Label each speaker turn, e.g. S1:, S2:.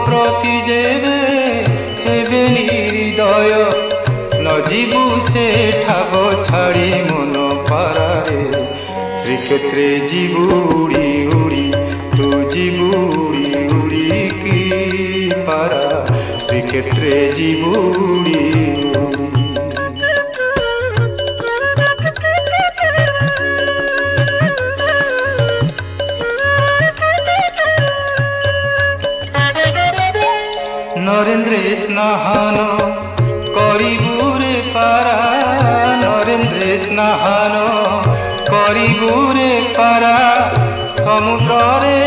S1: প্রতি যেবে হেবে নির্দয় নজিবু সে ঠাব ছাড়ি মন পারারে শ্রীক্ষেত্রে ଯିବୁ উড়ি উড়ি তু ଯିବୁ উড়ি উড়ি কি পারা শ্রীক্ষেত্রে ଯିବୁ উড়ি উড়ি। নরেন্দ্রে স্নাহান করিবুরে পারা নরেন্দ্রে স্নাহান করিবুরে পারা সমুদ্রে